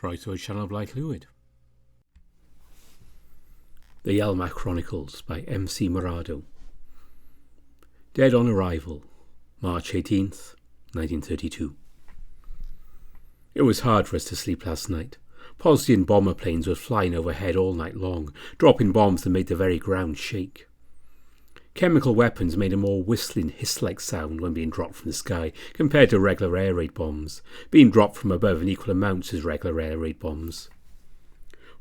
Croeso Channel Black Fluid. The Yellmach Chronicles by MC Morrado. Dead on arrival, March 18th, 1932. It was hard for us to sleep last night. Poznan bomber planes were flying overhead all night long, dropping bombs that made the very ground shake. Chemical weapons made a more whistling, hiss-like sound when being dropped from the sky compared to regular air raid bombs, being dropped from above in equal amounts as regular air raid bombs.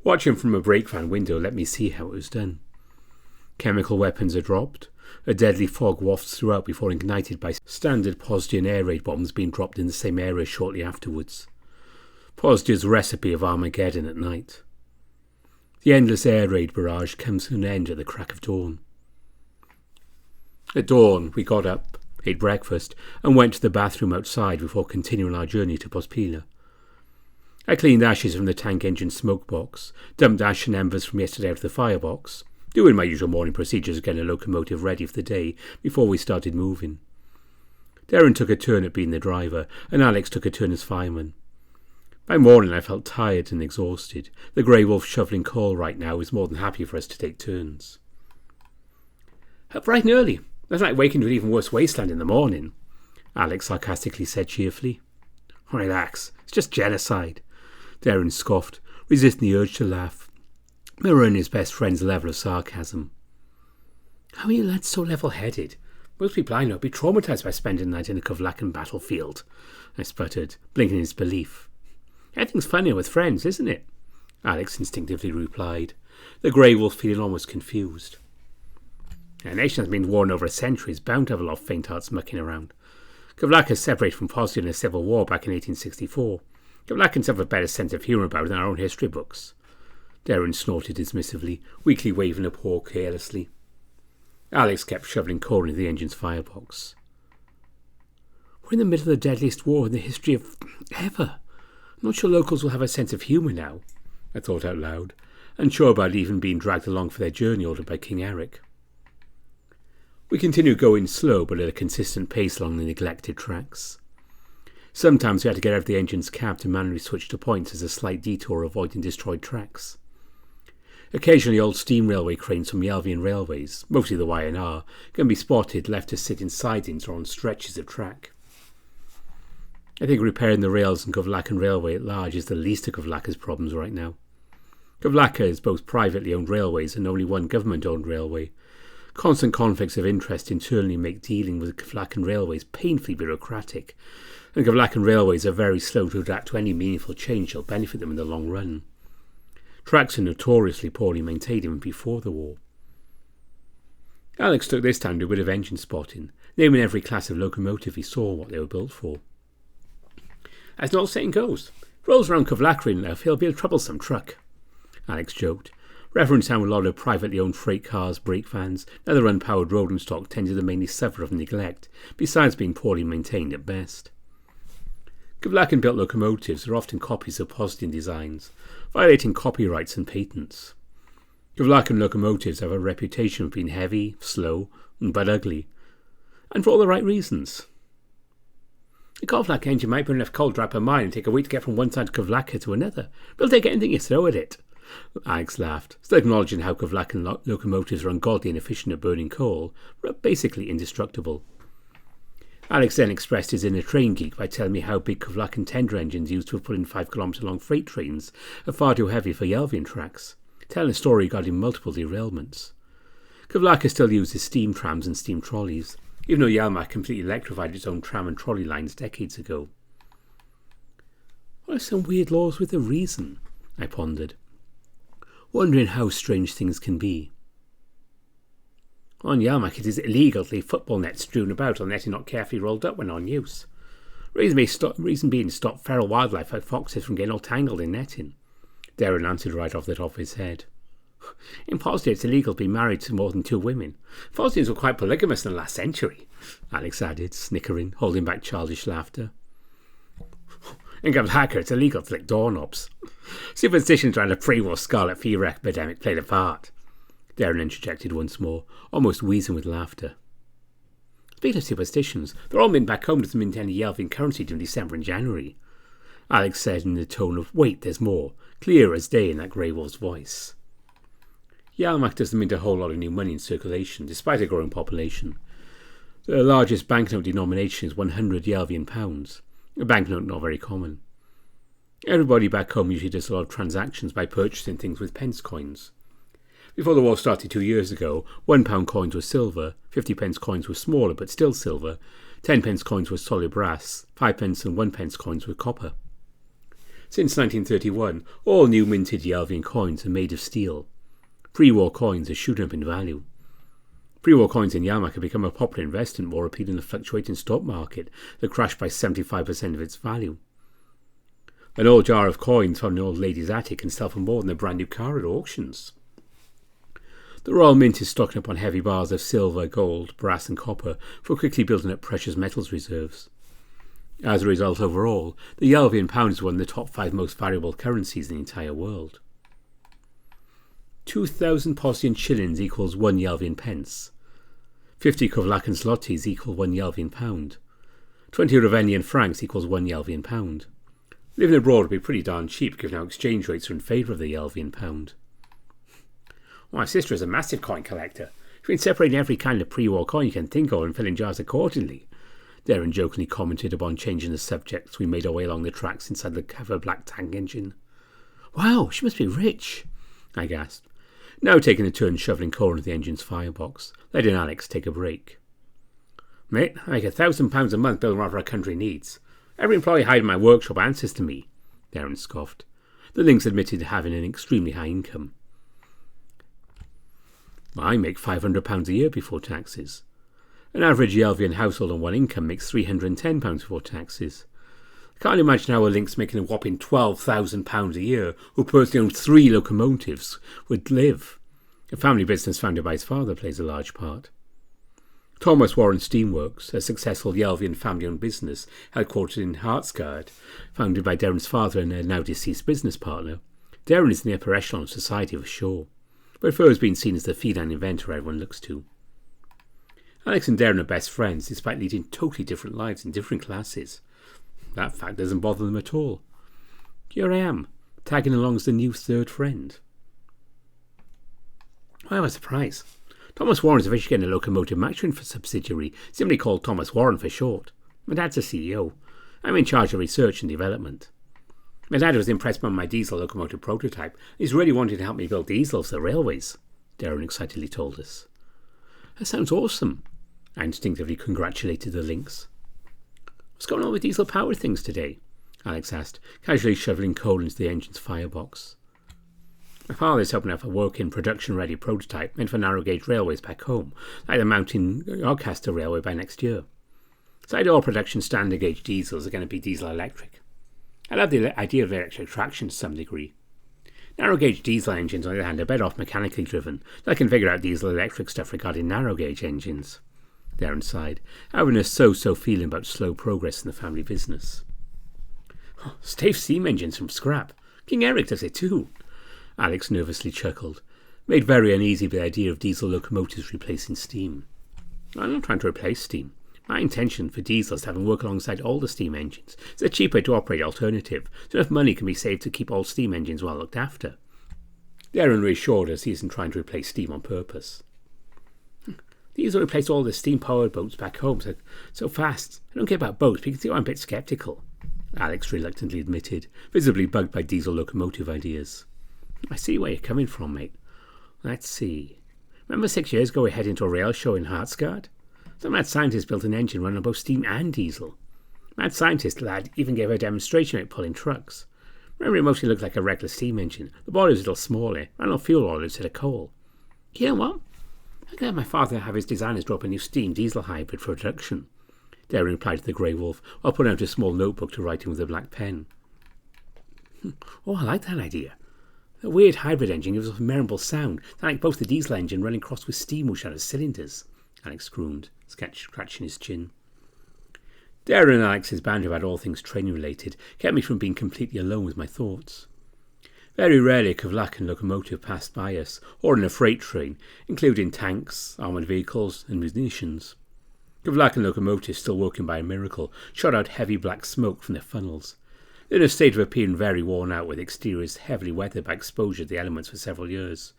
Watching from a brake van window let me see how it was done. Chemical weapons are dropped. A deadly fog wafts throughout before ignited by standard Poznan air raid bombs being dropped in the same area shortly afterwards. Poznan's recipe of Armageddon at night. The endless air raid barrage comes to an end at the crack of dawn. At dawn, we got up, ate breakfast, and went to the bathroom outside before continuing our journey to Pospila. I cleaned ashes from the tank engine smoke box, dumped ash and embers from yesterday out of the firebox, doing my usual morning procedures of getting a locomotive ready for the day before we started moving. Derrin took a turn at being the driver, and Alex took a turn as fireman. By morning I felt tired and exhausted. The grey wolf shovelling coal right now is more than happy for us to take turns. Up bright and early. That's like waking to an even worse wasteland in the morning, Alex sarcastically said cheerfully. Relax, it's just genocide, Derrin scoffed, resisting the urge to laugh, mirroring his best friend's level of sarcasm. How are you lads so level-headed? Most people I know would be traumatised by spending the night in a Kovlakka battlefield, I sputtered, blinking in disbelief. Everything's funnier with friends, isn't it? Alex instinctively replied, the grey wolf feeling almost confused. A nation that's been worn over a century is bound to have a lot of faint hearts mucking around. Kovlakka separated from Poznan in a civil war back in 1864. Kovlakkans have a better sense of humour about it than our own history books. Derrin snorted dismissively, weakly waving a paw carelessly. Alex kept shoveling coal into the engine's firebox. We're in the middle of the deadliest war in the history of ever. I'm not sure locals will have a sense of humour now, I thought out loud, unsure about even being dragged along for their journey ordered by King Eric. We continued going slow but at a consistent pace along the neglected tracks. Sometimes we had to get out of the engine's cab to manually switch to points as a slight detour avoiding destroyed tracks. Occasionally old steam railway cranes from Yelvian railways, mostly the Y&R, can be spotted left to sit in sidings or on stretches of track. I think repairing the rails in Kovlakka railway at large is the least of Kovlakka's problems right now. Kovlakka is both privately owned railways and only one government-owned railway. Constant conflicts of interest internally make dealing with Kovlakka railways painfully bureaucratic, and Kovlakka railways are very slow to adapt to any meaningful change that will benefit them in the long run. Tracks are notoriously poorly maintained even before the war. Alex took this time to do a bit of engine spotting, naming every class of locomotive he saw what they were built for. As an old saying goes, rolls around Kovlakka enough, he'll be a troublesome truck, Alex joked, referencing how a lot of privately owned freight cars, brake vans, and other unpowered rolling stock tended to mainly suffer from neglect, besides being poorly maintained at best. Kovlakka-built locomotives are often copies of Poznan designs, violating copyrights and patents. Kovlakka locomotives have a reputation of being heavy, slow, but ugly, and for all the right reasons. A Kovlakka engine might burn enough coal to wrap a mine and take a week to get from one side of Kovlakka to another, but it'll take anything you throw at it, Alex laughed, still acknowledging how Kovlakka locomotives are ungodly and efficient at burning coal, but basically indestructible. Alex then expressed his inner train geek by telling me how big Kovlakka tender engines used to have put in 5-kilometre-long freight trains are far too heavy for Yelvian tracks, telling a story regarding multiple derailments. Kovlakka still uses steam trams and steam trolleys, even though Yellmach completely electrified its own tram and trolley lines decades ago. What are some weird laws with a reason? I pondered, wondering how strange things can be. On Yellmach it is illegal to leave football nets strewn about or netting not carefully rolled up when on use. Reason being to stop feral wildlife like foxes from getting all tangled in netting. Derrin answered right off the top of his head. In Poznan it's illegal to be married to more than 2 women. Poznans were quite polygamous in the last century, Alex added, snickering, holding back childish laughter. In Kovlakka it's illegal to lick doorknobs. Superstitions around a pre-war scarlet fever epidemic played a part. Derrin interjected once more, almost wheezing with laughter. Speaking of superstitions, they're all mint back home to mint any Yelvian currency during December and January. Alex said in the tone of, "Wait, there's more," clear as day in that grey wolf's voice. Yellmach doesn't mint a whole lot of new money in circulation, despite a growing population. The largest banknote denomination is 100 Yelvian pounds, a banknote not very common. Everybody back home usually does a lot of transactions by purchasing things with pence coins. Before the war started 2 years ago, £1 coins were silver, 50p coins were smaller but still silver, 10p coins were solid brass, 5p and 1p coins were copper. Since 1931, all new minted Yelvian coins are made of steel. Pre-war coins are shooting up in value. Pre-war coins in Yellmach have become a popular investment, more appealing than the fluctuating stock market that crashed by 75% of its value. An old jar of coins found in an old lady's attic can sell for more than a brand new car at auctions. The Royal Mint is stocking up on heavy bars of silver, gold, brass and copper for quickly building up precious metals reserves. As a result, overall, the Yelvian pound is one of the top 5 most valuable currencies in the entire world. 2,000 Posian shillings equals 1 Yelvian pence. 50 Kovlakkan zlotys equal 1 Yelvian pound. 20 Ravenian francs equals 1 Yelvian pound. Living abroad would be pretty darn cheap given how exchange rates are in favour of the Yelvian pound. My sister is a massive coin collector. She's been separating every kind of pre-war coin you can think of and filling jars accordingly. Derrin jokingly commented upon changing the subject as we made our way along the tracks inside the cover black tank engine. "Wow, she must be rich," I gasped, now taking a turn shoveling coal into the engine's firebox, letting Alex take a break. "Mate, I make £1,000 a month building whatever our country needs. Every employee hired in my workshop answers to me," Derrin scoffed. The Lynx admitted to having an extremely high income. "I make £500 a year before taxes. An average Yelvian household on one income makes £310 before taxes. I can't imagine how a Lynx making a whopping £12,000 a year, who personally owns 3 locomotives, would live. A family business founded by his father plays a large part. Thomas Warren Steamworks, a successful Yelvian family-owned business headquartered in Hartsgard, founded by Derrin's father and a now-deceased business partner. Derrin is in the upper echelon of society for sure, but prefers being seen as the feline inventor everyone looks to. Alex and Derrin are best friends, despite leading totally different lives in different classes. That fact doesn't bother them at all. Here I am, tagging along as the new third friend. I have a surprise. Thomas Warren is eventually getting a locomotive manufacturing subsidiary, simply called Thomas Warren for short. My dad's the CEO. I'm in charge of research and development. My dad was impressed by my diesel locomotive prototype. He's really wanted to help me build diesels for railways, Derrin excitedly told us. That sounds awesome, I instinctively congratulated the Lynx. What's going on with diesel-powered things today? Alex asked, casually shoveling coal into the engine's firebox. My father is helping out a working production-ready prototype meant for narrow-gauge railways back home, like the Mountain Arcaster Railway by next year. Side all production standard-gauge diesels are going to be diesel-electric. I love the idea of electric traction to some degree. Narrow-gauge diesel engines, on the other hand, are better off mechanically driven. I can figure out diesel-electric stuff regarding narrow-gauge engines. Derrin sighed, having a so-so feeling about slow progress in the family business. Oh, stave steam engines from scrap. King Eric does it too. Alex nervously chuckled, made very uneasy by the idea of diesel locomotives replacing steam. I'm not trying to replace steam. My intention for diesel is to have them work alongside all the steam engines. It's a cheaper to operate alternative, so enough money can be saved to keep all steam engines well looked after. Derrin reassured us he isn't trying to replace steam on purpose. These will replace all the steam-powered boats back home so fast. I don't care about boats, but you can see why I'm a bit sceptical, Alex reluctantly admitted, visibly bugged by diesel locomotive ideas. I see where you're coming from, mate. Let's see. Remember 6 years ago we headed into a rail show in Hartsgard? Some mad scientist built an engine running on both steam and diesel. Mad scientist lad even gave a demonstration of it pulling trucks. Remember, it mostly looked like a regular steam engine. The body was a little smaller, ran on fuel oil instead of coal. You know what? I could have my father have his designers drop a new steam diesel hybrid for production, Derrin replied to the Grey Wolf, while pulling out a small notebook to write in with a black pen. Oh, I like that idea. A weird hybrid engine gives off a memorable sound, like both the diesel engine running crossed with steam whoosh out of cylinders, Alex crooned, scratching his chin. Derrin and Alex's banter about all things training-related kept me from being completely alone with my thoughts. Very rarely a Kovlakkan locomotive passed by us, or in a freight train, including tanks, armoured vehicles, and munitions. Kovlakkan locomotives, still working by a miracle, shot out heavy black smoke from their funnels. in a state of appearing very worn out, with exteriors heavily weathered by exposure to the elements for several years.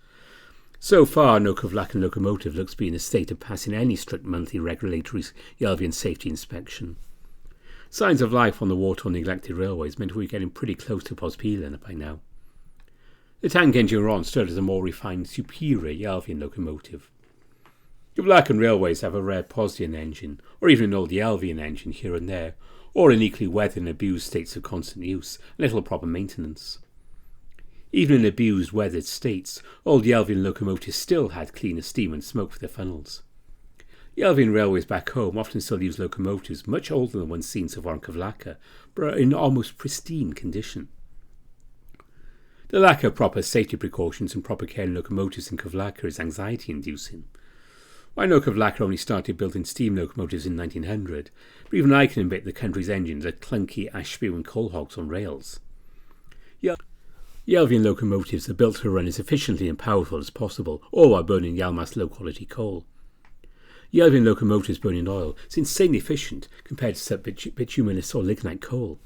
So far, no Kovlakka locomotive looks to be in a state of passing any strict monthly regulatory Yellvian safety inspection. Signs of life on the war-torn neglected railways meant we were getting pretty close to Pospílen by now. The tank engine Ron stood as a more refined, superior Yellvian locomotive. Kovlakkan railways have a rare Pozdian engine, or even an old Yellvian engine here and there, or in equally weathered and abused states of constant use and little proper maintenance. Even in abused, weathered states, old Yellvian locomotives still had cleaner steam and smoke for their funnels. Yellvian railways back home often still use locomotives much older than the ones seen so far in Kovlakka, but in almost pristine condition. The lack of proper safety precautions and proper care in locomotives in Kovlakka is anxiety-inducing. I know Kovlakka only started building steam locomotives in 1900, but even I can admit the country's engines are clunky ash-spewing coal hogs on rails. Yellvian locomotives are built to run as efficiently and powerful as possible, all while burning Yellmach's low-quality coal. Yellvian locomotives burning oil is insanely efficient compared to bituminous or lignite coal.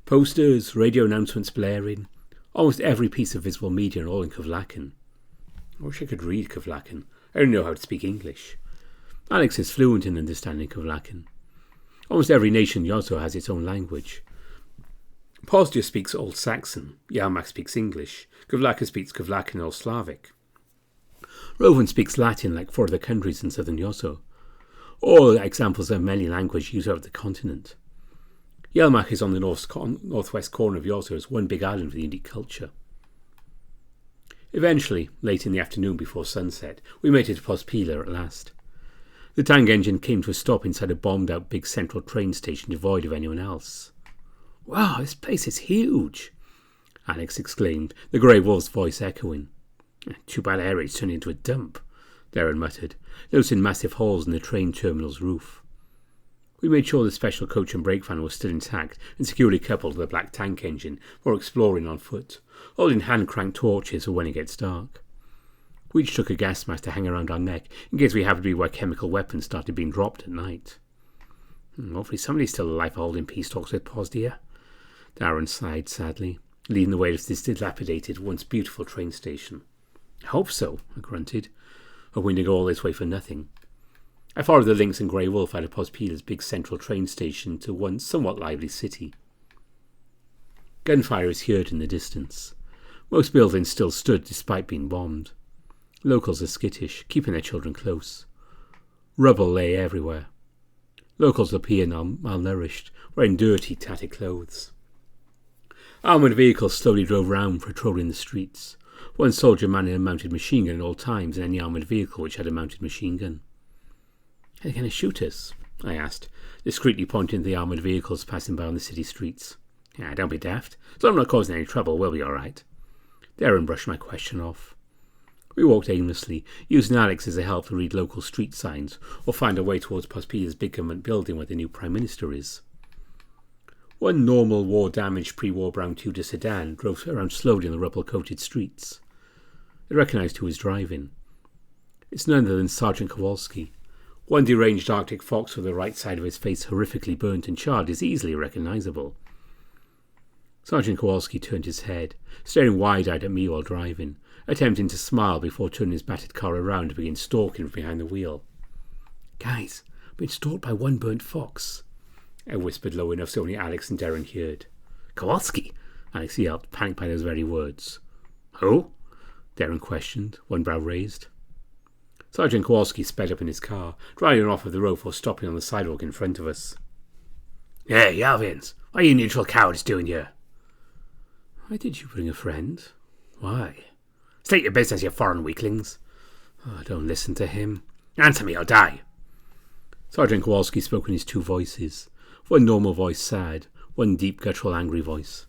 Posters, radio announcements blaring, almost every piece of visible media are all in Kovlakkan. I wish I could read Kovlakkan. I don't know how to speak English. Alex is fluent in understanding Kovlakkan. Almost every nation in Yozo has its own language. Pozdia speaks Old Saxon, Yellmach speaks English, Kovlakka speaks Kovlakkan and Old Slavic. Rovan speaks Latin like 4 other countries in southern Yozo. All examples of many languages used over the continent. Yellmach is on the northwest corner of Yozo as one big island with unique culture. Eventually, late in the afternoon before sunset, we made it to Pospílen at last. The tank engine came to a stop inside a bombed-out big central train station devoid of anyone else. "Wow, this place is huge!" Alex exclaimed, the grey wolf's voice echoing. "Too bad area's turned into a dump," Derrin muttered, noticing massive holes in the train terminal's roof. We made sure the special coach and brake van was still intact and securely coupled to the black tank engine for exploring on foot, holding hand-cranked torches for when it gets dark. We each took a gas mask to hang around our neck in case we happened to be where chemical weapons started being dropped at night. Hopefully somebody's still alive for holding peace talks with Pozdia. Derrin sighed sadly, leading the way to this dilapidated, once beautiful train station. "I hope so," I grunted, hoping to go all this way for nothing. I followed the Lynx and Grey Wolf out of Pospílen's big central train station to one somewhat lively city. Gunfire is heard in the distance. Most buildings still stood despite being bombed. Locals are skittish, keeping their children close. Rubble lay everywhere. Locals appear malnourished, wearing dirty, tattered clothes. Armoured vehicles slowly drove round, patrolling the streets. One soldier manning a mounted machine gun at all times in any armoured vehicle which had a mounted machine gun. "Are they going to shoot us?" I asked, discreetly pointing to the armoured vehicles passing by on the city streets. "Don't be daft. As long as I'm not causing any trouble, we'll be all right." Derrin brushed my question off. We walked aimlessly, using Alex as a help to read local street signs or find our way towards Pospílen's big government building where the new Prime Minister is. One normal war-damaged pre-war brown Tudor sedan drove around slowly on the rubble-coated streets. I recognised who was driving. It's none other than Sergeant Kowalski. One deranged Arctic fox with the right side of his face horrifically burnt and charred is easily recognisable. Sergeant Kowalski turned his head, staring wide-eyed at me while driving, attempting to smile before turning his battered car around to begin stalking from behind the wheel. "Guys, I've been stalked by one burnt fox," I whispered low enough so only Alex and Derrin heard. "Kowalski!" Alex yelped, panicked by those very words. "Who?" Derrin questioned, one brow raised. Sergeant Kowalski sped up in his car, driving off of the road before stopping on the sidewalk in front of us. "Hey, Yellvians, what are you neutral cowards doing here?" "Why did you bring a friend? Why?" "State your business, you foreign weaklings." "Oh, don't listen to him." "Answer me or die." Sergeant Kowalski spoke in his 2 voices, one normal voice sad, one deep guttural angry voice.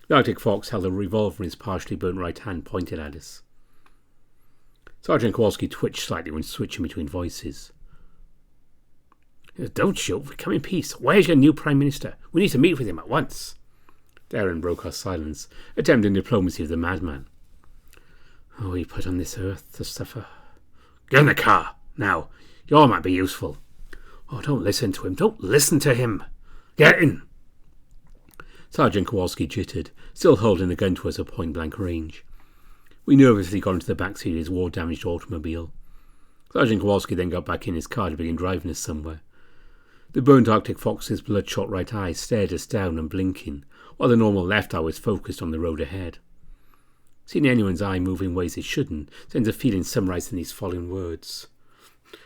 The Arctic fox held a revolver in his partially burnt right hand pointed at us. Sergeant Kowalski twitched slightly when switching between voices. "Don't shoot, we come in peace. Where's your new Prime Minister? We need to meet with him at once." Derrin broke our silence, attempting diplomacy of the madman. "Oh, he put on this earth to suffer." "Get in the car, now. You all might be useful." "Oh, don't listen to him. Don't listen to him." "Get in." Sergeant Kowalski jittered, still holding the gun to us at point-blank range. We nervously got into the back seat of his war-damaged automobile. Sergeant Kowalski then got back in his car to begin driving us somewhere. The burnt Arctic Fox's bloodshot right eye stared us down and blinking, while the normal left eye was focused on the road ahead. Seeing anyone's eye move in ways it shouldn't sends a feeling summarised in these following words.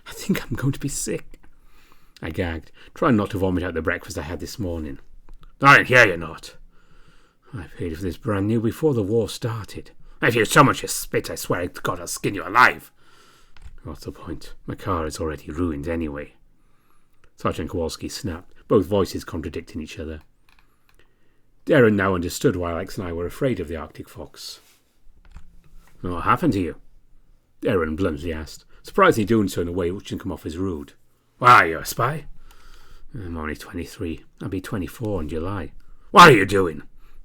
"I think I'm going to be sick," I gagged, trying not to vomit out the breakfast I had this morning. "Not in here, you're not." "I paid for this brand new before the war started." "If you so much as spit, I swear to God I'll skin you alive." "What's the point? My car is already ruined anyway." Sergeant Kowalski snapped, both voices contradicting each other. Derrin now understood why Alex and I were afraid of the Arctic Fox. "What happened to you?" Derrin bluntly asked, surprisingly doing so in a way which didn't come off as rude. "Why, are you a spy?" "I'm only 23. I'll be 24 in July." "What are you doing?"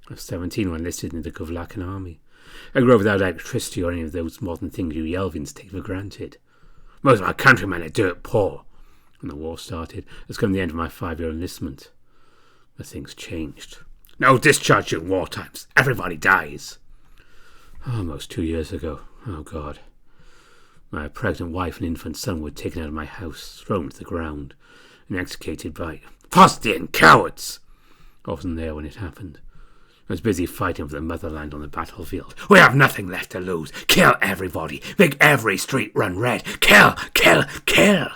"I was 17 when I enlisted in the Kovlakka army. I grew up without electricity or any of those modern things you Yelvins take for granted. Most of our countrymen are dirt poor. When the war started, it's come the end of my 5-year enlistment. But things changed. No discharge during war times. Everybody dies." "Almost 2 years ago. Oh, God. My pregnant wife and infant son were taken out of my house, thrown to the ground, and executed by Faustian cowards. I wasn't there when it happened. I was busy fighting for the motherland on the battlefield. We have nothing left to lose. Kill everybody. Make every street run red. Kill, kill, kill.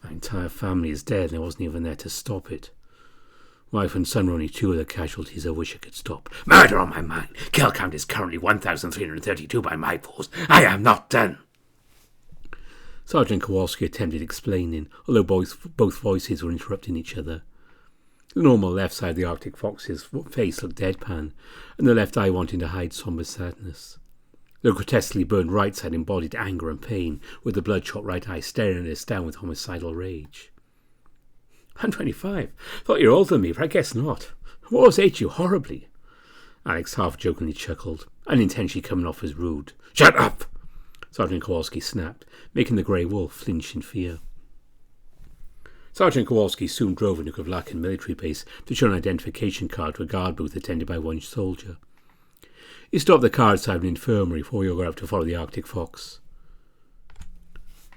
My entire family is dead and I wasn't even there to stop it. Wife and son were only 2 of the casualties I wish I could stop. Murder on my mind. Kill count is currently 1,332 by my force. I am not done." Sergeant Kowalski attempted explaining, although both voices were interrupting each other. The normal left side of the Arctic Fox's face looked deadpan, and the left eye wanting to hide sombre sadness. The grotesquely burned right side embodied anger and pain, with the bloodshot right eye staring us down with homicidal rage. "I'm 25. Thought you were older than me, but I guess not. Wars ate you horribly." Alex half-jokingly chuckled, unintentionally coming off as rude. "Shut up!" Sergeant Kowalski snapped, making the grey wolf flinch in fear. Sergeant Kowalski soon drove into Kovlakka military base to show an identification card to a guard booth attended by one soldier. He stopped the car outside an infirmary before we were out to follow the Arctic Fox.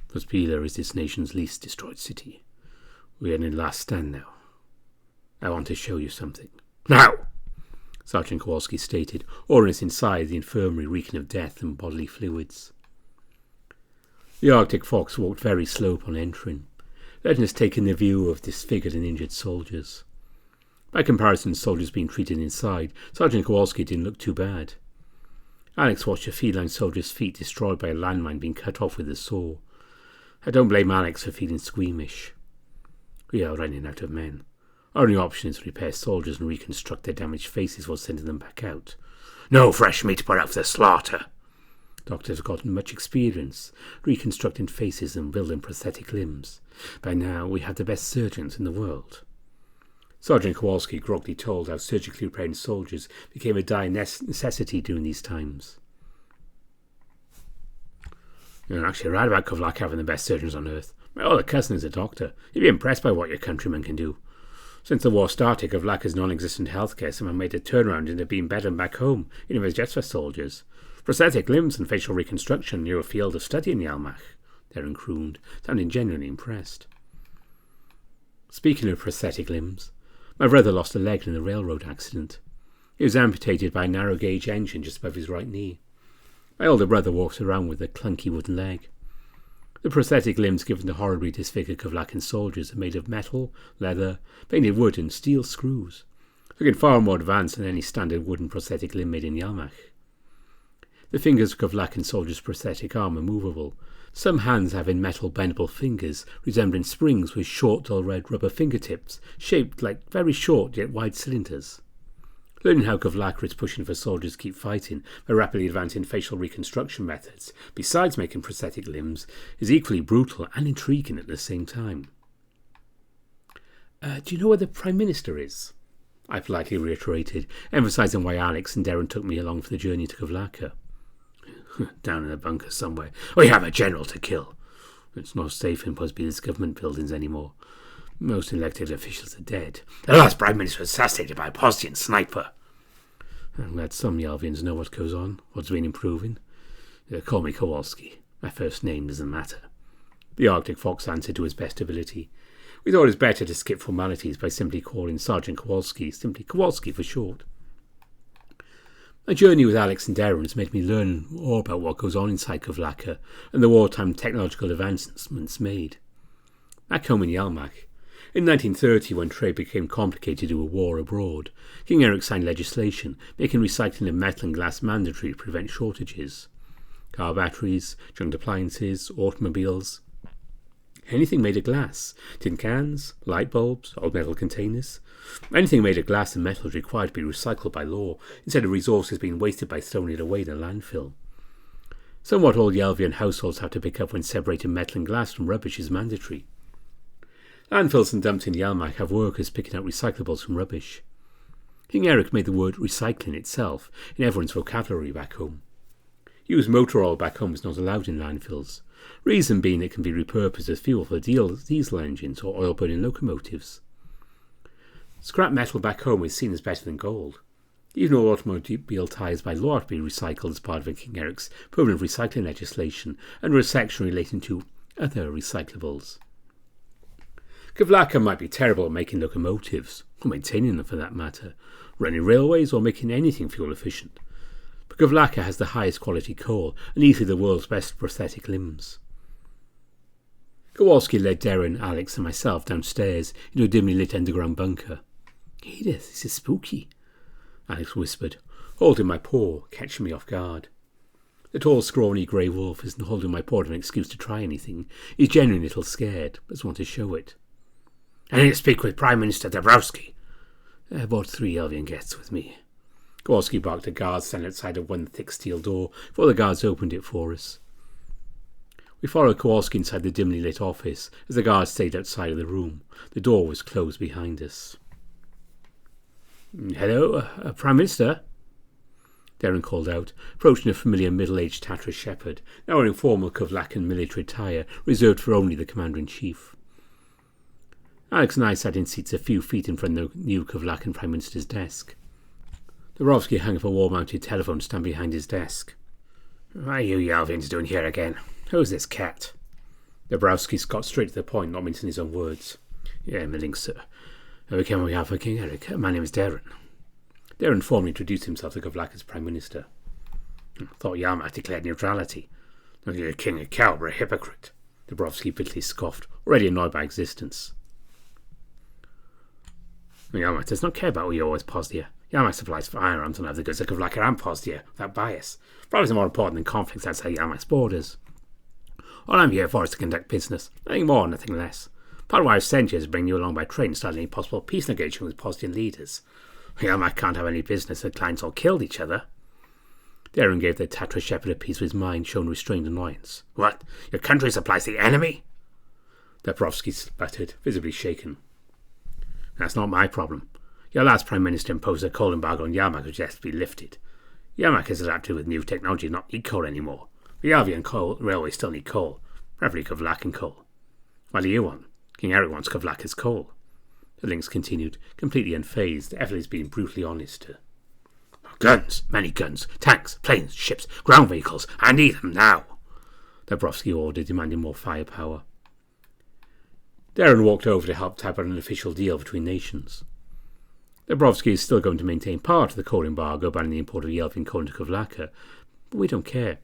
Pospila is this nation's least destroyed city. We are in the last stand now. I want to show you something. Now! Sergeant Kowalski stated, ordering us inside the infirmary reeking of death and bodily fluids. The Arctic Fox walked very slow upon entering, letting us take in the view of disfigured and injured soldiers. By comparison to soldiers being treated inside, Sergeant Kowalski didn't look too bad. Alex watched a feline soldier's feet destroyed by a landmine being cut off with a saw. I don't blame Alex for feeling squeamish. We are running out of men. Our only option is to repair soldiers and reconstruct their damaged faces while sending them back out. No fresh meat put out for the slaughter. Doctors have gotten much experience reconstructing faces and building prosthetic limbs. By now, we have the best surgeons in the world. Sergeant Kowalski groggily told how surgically repairing soldiers became a dire necessity during these times. You're actually right about Kovlakka having the best surgeons on earth. My older cousin is a doctor. You'd be impressed by what your countrymen can do. Since the war started, Kovlakka's non-existent healthcare somehow made a turnaround into being better than back home, even if it's just for soldiers. Prosthetic limbs and facial reconstruction near a field of study in Yellmach, Derrin crooned, sounding genuinely impressed. Speaking of prosthetic limbs, my brother lost a leg in a railroad accident. He was amputated by a narrow-gauge engine just above his right knee. My older brother walks around with a clunky wooden leg. The prosthetic limbs given to horribly disfigured Kovlakkan soldiers are made of metal, leather, painted wood and steel screws, looking far more advanced than any standard wooden prosthetic limb made in Yellmach. The fingers of Kovlakkan soldiers' prosthetic arm are movable, some hands having metal bendable fingers resembling springs with short dull red rubber fingertips, shaped like very short yet wide cylinders. Learning how Kovlakka is pushing for soldiers to keep fighting by rapidly advancing facial reconstruction methods, besides making prosthetic limbs, is equally brutal and intriguing at the same time. Do you know where the Prime Minister is? I politely reiterated, emphasising why Alex and Derrin took me along for the journey to Kovlakka. Down in a bunker somewhere. We have a general to kill. It's not safe in Pospila's government buildings anymore. Most elected officials are dead. The last Prime Minister was assassinated by a Pozdian sniper. I'm glad some Yelvians know what goes on, what's been improving. Call me Kowalski. My first name doesn't matter. The Arctic Fox answered to his best ability. We thought it was better to skip formalities by simply calling Sergeant Kowalski, simply Kowalski for short. My journey with Alex and Derrin has made me learn more about what goes on inside Kovlakka and the wartime technological advancements made. Back home in Yellmach, in 1930, when trade became complicated due to a war abroad, King Eric signed legislation making recycling of metal and glass mandatory to prevent shortages. Car batteries, junk appliances, automobiles, anything made of glass, tin cans, light bulbs, old metal containers. Anything made of glass and metal is required to be recycled by law, instead of resources being wasted by throwing it away in a landfill. Somewhat all Yelvian households have to pick up when separating metal and glass from rubbish is mandatory. Landfills and dumps in Yellmach have workers picking out recyclables from rubbish. King Eric made the word recycling itself in everyone's vocabulary back home. Used motor oil back home is not allowed in landfills, reason being it can be repurposed as fuel for diesel engines or oil-burning locomotives. Scrap metal back home is seen as better than gold. Even all automobile tyres by law are to be recycled as part of King Eric's permanent recycling legislation under a section relating to other recyclables. Kovlakka might be terrible at making locomotives, or maintaining them for that matter, running railways or making anything fuel efficient. But Kovlakka has the highest quality coal and easily the world's best prosthetic limbs. Kowalski led Derrin, Alex and myself downstairs into a dimly lit underground bunker. "Edith, this is spooky," Alex whispered, holding my paw, catching me off guard. The tall, scrawny grey wolf isn't holding my paw as an excuse to try anything. He's genuinely a little scared, but doesn't want to show it. "I need to speak with Prime Minister Dabrowski." "About 3 Yelvian guests with me." Kowalski barked at guards standing outside of one thick steel door before the guards opened it for us. We followed Kowalski inside the dimly lit office as the guards stayed outside of the room. The door was closed behind us. "Hello, Prime Minister?" Derrin called out, approaching a familiar middle-aged Tatar shepherd, now wearing formal Kovlakkan military attire reserved for only the Commander-in-Chief. Alex and I sat in seats a few feet in front of the new Kovlakkan Prime Minister's desk. Dabrowski hung up a wall-mounted telephone stand behind his desk. "What are you Yelvians doing here again? Who's this cat?" Dabrowski got straight to the point, not mincing his own words. "Yeah, my link, sir. We came on behalf of King Eric. My name is Derrin." Derrin formally introduced himself to Kovlakka's Prime Minister. "Thought Yellmach declared neutrality. You're a king of caliber, a hypocrite." Dabrowski bitterly scoffed, already annoyed by existence. "Yellmach does not care about what you always Pozdia. Yellmach supplies firearms and other goods to Kovlakka and Pozdia, without bias. Problems are more important than conflicts outside Yellmach's borders. All I'm here for is to conduct business, nothing more, nothing less. Part of why I've sent you is to bring you along by train and start any possible peace negotiation with Pozdian leaders. Yellmach can't have any business that clients all killed each other." Derrin gave the Tatar shepherd a piece of his mind, showing restrained annoyance. "What? Your country supplies the enemy?" Dabrowski sputtered, visibly shaken. "That's not my problem. Your last Prime Minister imposed a coal embargo on Yellmach which has to be lifted. Yellmach has adapted with new technology, not need coal anymore. The Yelvian coal railways still need coal, preferably Kovlakkan coal. What do you want? King Eric wants Kovlakka's coal." The Lynx continued, completely unfazed, effortlessly being brutally honest. "Guns, many guns, tanks, planes, ships, ground vehicles. I need them now," Dabrowski ordered, demanding more firepower. Derrin walked over to help type out an official deal between nations. Dabrowski is still going to maintain part of the coal embargo, banning the import of Yelvian coal into Kovlakka, but we don't care.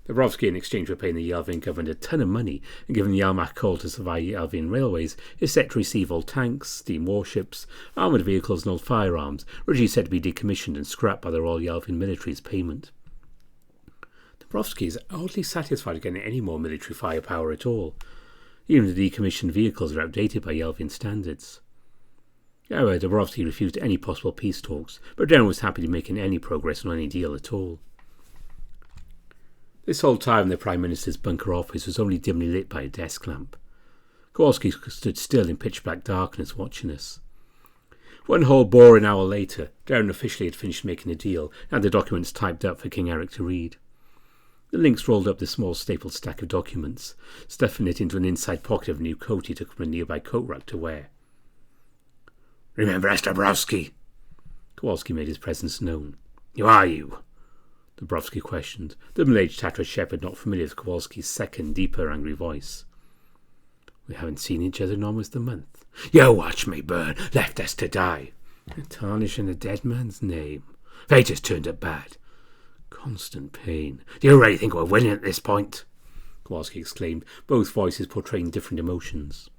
Dabrowski, in exchange for paying the Yelvian government a ton of money and giving Yellmach coal to survive Yelvian railways, is set to receive all tanks, steam warships, armoured vehicles and old firearms, which is said to be decommissioned and scrapped by the Royal Yelvian military's payment. Dabrowski is oddly satisfied with getting any more military firepower at all. Even the decommissioned vehicles are outdated by Yelvian standards. However, Dabrowski refused any possible peace talks, but Derrin was happy to make any progress on any deal at all. This whole time the Prime Minister's bunker office was only dimly lit by a desk lamp. Kowalski stood still in pitch-black darkness watching us. One whole boring hour later, Derrin officially had finished making a deal and had the documents typed up for King Eric to read. The Lynx rolled up the small stapled stack of documents, stuffing it into an inside pocket of a new coat he took from a nearby coat rack to wear. "Remember us, Dabrowski?" Kowalski made his presence known. "Who are you?" Dabrowski questioned, the middle-aged tattered shepherd not familiar with Kowalski's second, deeper, angry voice. "We haven't seen each other in almost a month." "You watch me burn, left us to die." "Tarnishing a dead man's name." "Fate has turned it bad." "Constant pain." "Do you really think we're winning at this point?" Kowalski exclaimed, both voices portraying different emotions.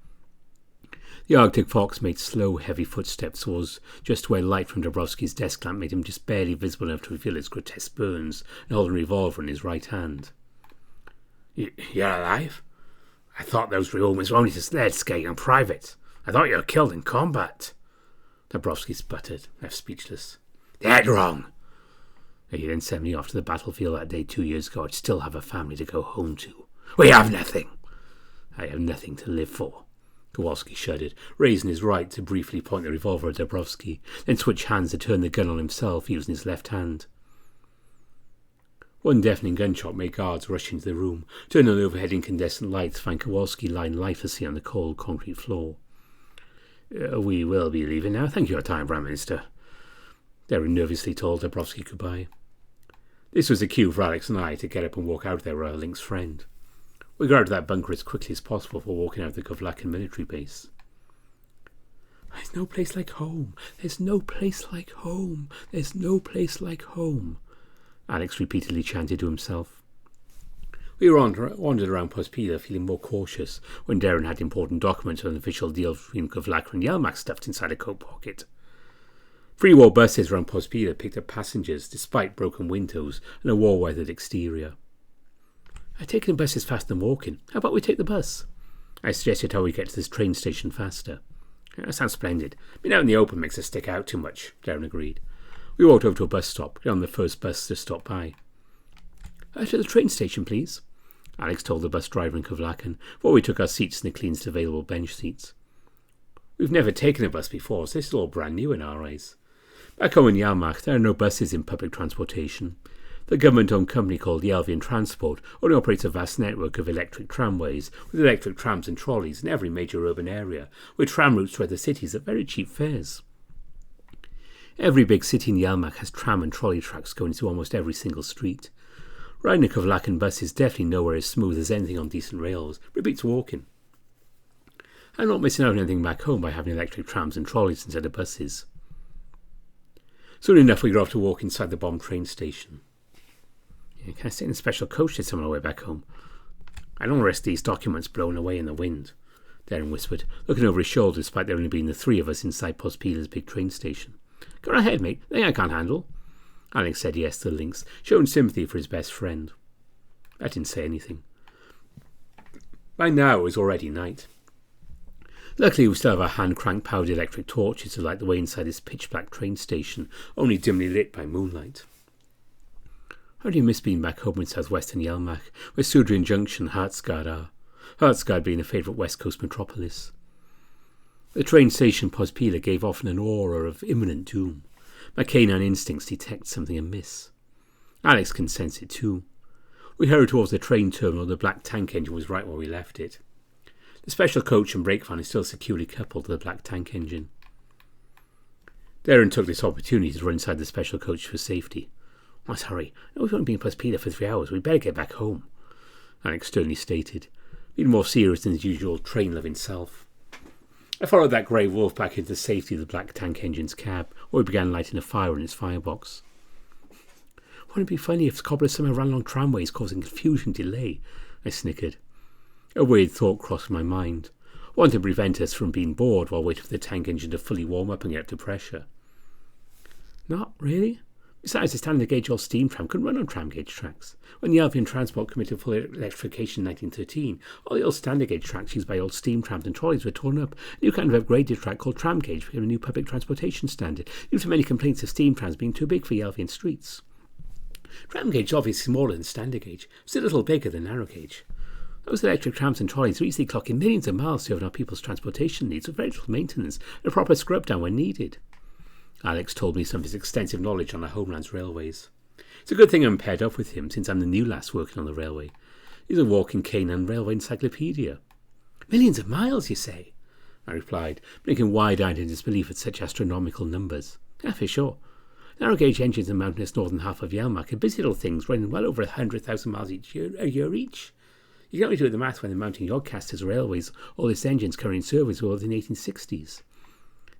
The Arctic fox made slow, heavy footsteps towards just where light from Dabrowski's desk lamp made him just barely visible enough to reveal its grotesque burns and hold a revolver in his right hand. You're alive? I thought those rumors were only to sled skate in private. I thought you were killed in combat." Dabrowski sputtered, left speechless. "Dead wrong." "If you didn't send me off to the battlefield that day 2 years ago, I'd still have a family to go home to." "We have nothing." "I have nothing to live for." Kowalski shuddered, raising his right to briefly point the revolver at Dabrowski, then switch hands to turn the gun on himself using his left hand. One deafening gunshot made guards rush into the room, turn on the overhead incandescent lights, find Kowalski lying lifelessly on the cold concrete floor. "We will be leaving now. Thank you for your time, Prime Minister." Derrin nervously told Dabrowski goodbye. This was a cue for Alex and I to get up and walk out there with our Lynx friend. We got out of that bunker as quickly as possible before walking out of the Kovlakka military base. "There's no place like home. There's no place like home. There's no place like home," Alex repeatedly chanted to himself. We wandered around Pospila feeling more cautious when Derrin had important documents on an official deal between Kovlakka and Yellmach stuffed inside a coat pocket. Free war buses around Pospila picked up passengers despite broken windows and a war-weathered exterior. "Taking the bus is faster than walking. How about we take the bus?" I suggested how we get to this train station faster. "That sounds splendid. Being out in the open makes us stick out too much," Derrin agreed. We walked over to a bus stop, got on the first bus to stop by. "To the train station, please," Alex told the bus driver in Kovlakka, before we took our seats in the cleanest available bench seats. We've never taken a bus before, so this is all brand new in our eyes. Back home in Yellmach, there are no buses in public transportation. The government-owned company called Yellvian Transport only operates a vast network of electric tramways, with electric trams and trolleys in every major urban area, with tram routes to other cities at very cheap fares. Every big city in Yellmach has tram and trolley tracks going to almost every single street. Riding a Kovlakkan bus is definitely nowhere as smooth as anything on decent rails, but it beats walking. I'm not missing out on anything back home by having electric trams and trolleys instead of buses. Soon enough we got off to walk inside the bomb train station. "Can I stay in a special coach this on my way back home?" "I don't risk these documents blown away in the wind," Derrin whispered, looking over his shoulder despite there only being the three of us inside Pospila's big train station. "Go ahead, mate. Thing I can't handle." Alex said yes to the Lynx, showing sympathy for his best friend. I didn't say anything. By now it was already night. Luckily we still have our hand-crank powered electric torches to light the way inside this pitch-black train station, only dimly lit by moonlight. How do you miss being back home in southwestern Yellmach, where Sudrian Junction and Hartsgard are, Hartsgard being a favourite west coast metropolis? The train station Pospila gave off an aura of imminent doom. My canine instincts detect something amiss. Alex can sense it too. We hurried towards the train terminal. The black tank engine was right where we left it. The special coach and brake van is still securely coupled to the black tank engine. Derrin took this opportunity to run inside the special coach for safety. "Let's hurry. We've only been in Pospila for 3 hours. We'd better get back home," Alex sternly stated, being more serious than his usual train-loving self. I followed that grey wolf back into the safety of the black tank engine's cab, where we began lighting a fire in its firebox. "Wouldn't it be funny if cobblers somehow ran along tramways, causing confusion and delay?" I snickered. A weird thought crossed my mind. One to prevent us from being bored while waiting for the tank engine to fully warm up and get up to pressure. "Not really. Besides, the standard gauge old steam tram couldn't run on tram gauge tracks. When the Yellvian Transport committed full electrification in 1913, all the old standard gauge tracks used by old steam trams and trolleys were torn up. A new kind of upgraded track called tram gauge became a new public transportation standard, due to many complaints of steam trams being too big for Yellvian streets. Tram gauge is obviously smaller than standard gauge, still a little bigger than narrow gauge. Those electric trams and trolleys are easily clocking millions of miles to our people's transportation needs with very little maintenance and a proper scrub down when needed." Alex told me some of his extensive knowledge on the homeland's railways. It's a good thing I'm paired up with him, since I'm the new lass working on the railway. He's a walking cane and railway encyclopedia. Millions of miles, you say? I replied, blinking wide-eyed in disbelief at such astronomical numbers. Yeah, for sure. Narrow-gauge engines in the mountainous northern half of Yellmach are busy little things running well over 100,000 miles a year each. You can only do the math when they're mounting yardcasters, railways, all these engines carrying service were in the 1860s.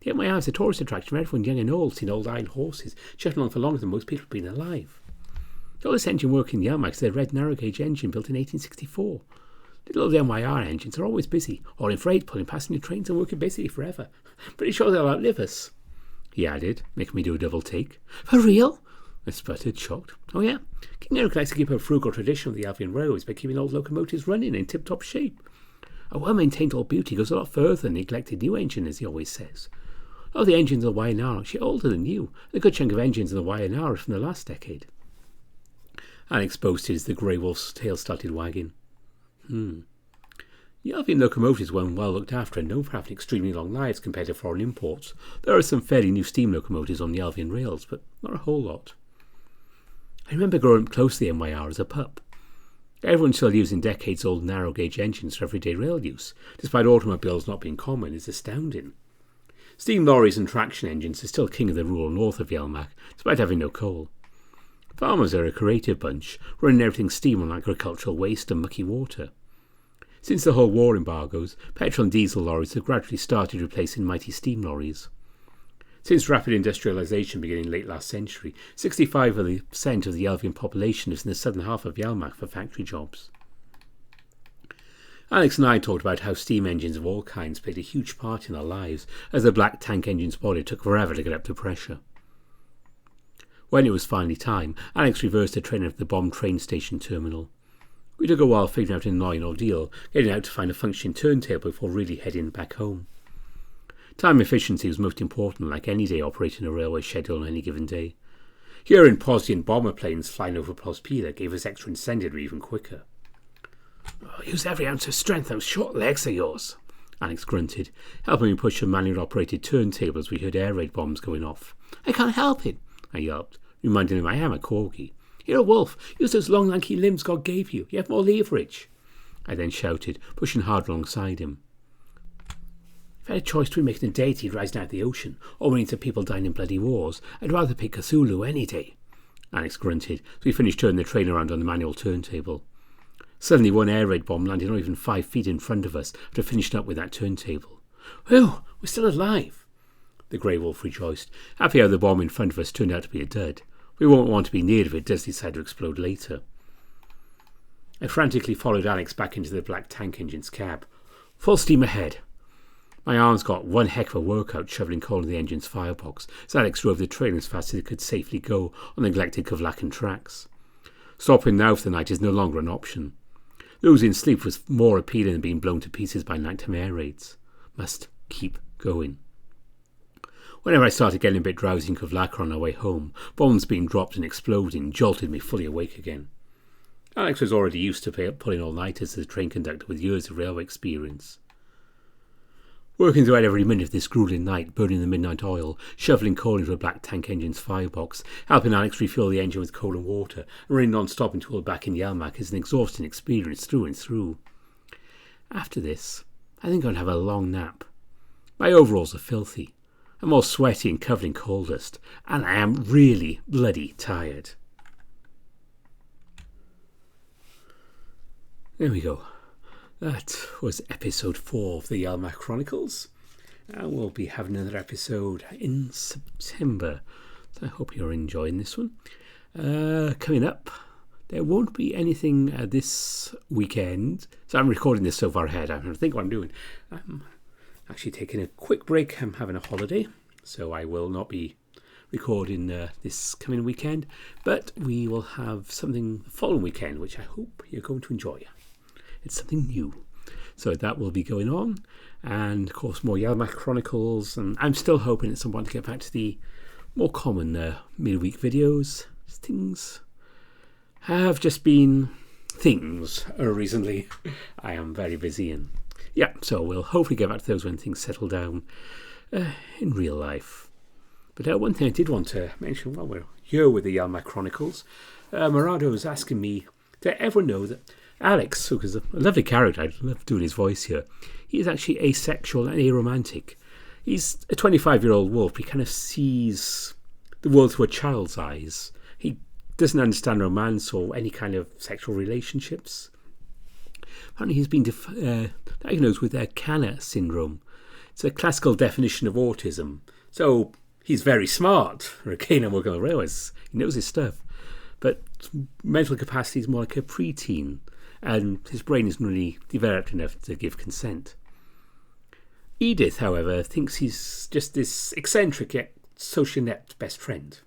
The Yellmach is a tourist attraction for everyone young and old, seen old iron horses chugging along for longer than most people have been alive. The oldest engine working in Yellmach is the red narrow-gauge engine built in 1864. Little old MYR engines are always busy, hauling freight, pulling passenger trains and working basically forever. Pretty sure they'll outlive us, he added, making me do a double take. For real? I sputtered, shocked. Oh yeah, King Eric likes to keep a frugal tradition of the Albion Railways by keeping old locomotives running in tip-top shape. A well-maintained old beauty goes a lot further than a neglected new engine, as he always says. Oh, the engines of the YNR are actually older than new, and a good chunk of engines in the YNR are from the last decade. Alex boasted as the grey wolf's tail started wagging. The Albion locomotives were well looked after and known for having extremely long lives compared to foreign imports. There are some fairly new steam locomotives on the Albion rails, but not a whole lot. I remember growing up close to the MYR as a pup. Everyone's still using decades-old narrow-gauge engines for everyday rail use, despite automobiles not being common, is astounding. Steam lorries and traction engines are still king of the rural north of Yellmach, despite having no coal. Farmers are a creative bunch, running everything steam on agricultural waste and mucky water. Since the whole war embargoes, petrol and diesel lorries have gradually started replacing mighty steam lorries. Since rapid industrialisation beginning late last century, 65% of the Albion population lives in the southern half of Yellmach for factory jobs. Alex and I talked about how steam engines of all kinds played a huge part in our lives, as the black tank engine's body took forever to get up to pressure. When it was finally time, Alex reversed the train at the bomb train station terminal. We took a while figuring out an annoying ordeal, getting out to find a functioning turntable before really heading back home. Time efficiency was most important, like any day operating a railway schedule on any given day. Hearing Pozdian bomber planes flying over Prospila gave us extra incentive even quicker. Oh, use every ounce of strength, those short legs of yours, Alex grunted, helping me push a manually operated turntable as we heard air raid bombs going off. I can't help it, I yelped, reminding him I am a corgi. You're a wolf. Use those long lanky limbs God gave you. You have more leverage. I then shouted, pushing hard alongside him. If I had a choice between making a deity rising out of the ocean or winning some people dying in bloody wars, I'd rather pick Cthulhu any day, Alex grunted as we finished turning the train around on the manual turntable. Suddenly one air raid bomb landed not even 5 feet in front of us after finishing up with that turntable. Whew, we're still alive, the grey wolf rejoiced, happy how the bomb in front of us turned out to be a dud. We won't want to be near if it does decide to explode later. I frantically followed Alex back into the black tank engine's cab. Full steam ahead. My arms got one heck of a workout shoveling coal in the engine's firebox as Alex drove the train as fast as it could safely go on the neglected Kovlakkan tracks. Stopping now for the night is no longer an option. Losing sleep was more appealing than being blown to pieces by nighttime air raids. Must keep going. Whenever I started getting a bit drowsy in Kovlakka on our way home, bombs being dropped and exploding jolted me fully awake again. Alex was already used to pulling all-nighters as a train conductor with years of railway experience. Working throughout every minute of this gruelling night, burning the midnight oil, shoveling coal into a black tank engine's firebox, helping Alex refuel the engine with coal and water, and running non-stop until we're back in Yellmach is an exhausting experience through and through. After this, I think I'll have a long nap. My overalls are filthy. I'm all sweaty and covered in coal dust, and I am really bloody tired. There we go. That was episode 4 of the Yellmach Chronicles. And we'll be having another episode in September. So I hope you're enjoying this one. Coming up, there won't be anything this weekend. So I'm recording this so far ahead. I don't think what I'm doing. I'm actually taking a quick break. I'm having a holiday. So I will not be recording this coming weekend. But we will have something the following weekend, which I hope you're going to enjoy. It's something new. So that will be going on. And, of course, more Yellmach Chronicles. And I'm still hoping at some point to get back to the more common midweek videos. Things have just been things recently. I am very busy. And, yeah, so we'll hopefully get back to those when things settle down in real life. But one thing I did want to mention while we're here with the Yellmach Chronicles, Morrado was asking me to ever know that Alex, who is a lovely character, I love doing his voice here, he is actually asexual and aromantic. He's a 25-year-old wolf. He kind of sees the world through a child's eyes. He doesn't understand romance or any kind of sexual relationships. Apparently he's been diagnosed with Kanner syndrome. It's a classical definition of autism. So he's very smart. Again, I'm working on railways. He knows his stuff. But mental capacity is more like a preteen. And his brain isn't really developed enough to give consent. Edith, however, thinks he's just this eccentric yet socially inept best friend.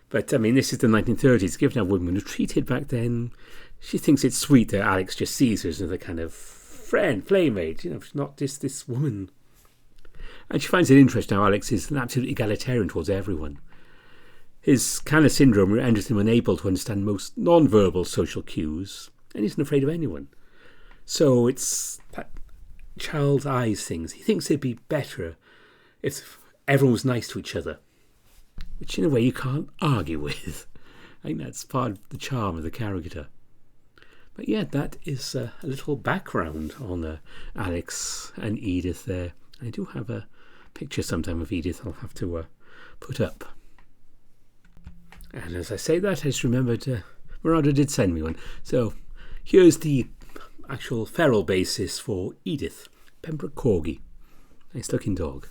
But, I mean, this is the 1930s. Given how women were treated back then, she thinks it's sweet that Alex just sees her as another kind of friend, playmate. You know, she's not just this woman. And she finds it interesting how Alex is an absolute egalitarian towards everyone. His Kanner syndrome renders him unable to understand most non-verbal social cues, and he's not afraid of anyone. So it's that child's eyes things. He thinks it'd be better if everyone was nice to each other, which in a way you can't argue with. I think that's part of the charm of the character. But yeah, that is a little background on Alex and Edith there. I do have a picture sometime of Edith I'll have to put up. And as I say that, I just remembered Morrado did send me one. So here's the actual feral basis for Edith, Pembroke Corgi. Nice looking dog.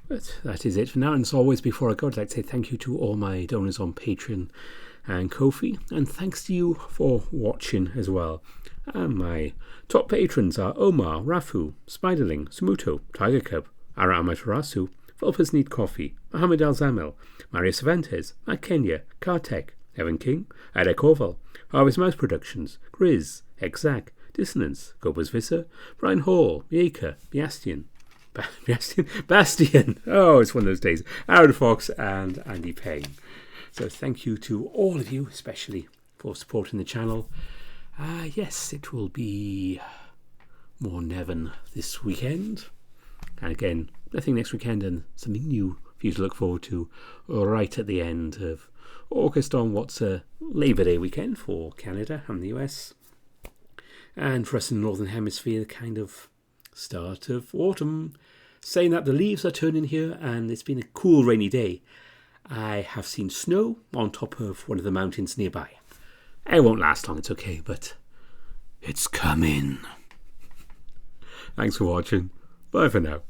But that is it for now. And as always, before I go, I'd like to say thank you to all my donors on Patreon and Ko-fi. And thanks to you for watching as well. And my top patrons are Omar, Rafu, Spiderling, Sumuto, Tiger Cub, Ara Amaterasu, Vulpers Need Coffee, Mohammed Al-Zamel, Mario Cervantes, Matt Kenya, Kartek, Evan King, Ada Koval, Harvest Mouse Productions, Grizz, Exact, Dissonance, Gobers Visser, Brian Hall, Yeka, Bastian, oh, it's one of those days, Aaron Fox and Andy Payne. So thank you to all of you, especially for supporting the channel. Yes, it will be more Nevin this weekend. And again, nothing next weekend and something new for you to look forward to right at the end of August on what's a Labor Day weekend for Canada and the US. And for us in the Northern Hemisphere, the kind of start of autumn. Saying that, the leaves are turning here and it's been a cool rainy day. I have seen snow on top of one of the mountains nearby. It won't last long, it's okay, but it's coming. Thanks for watching. Bye for now.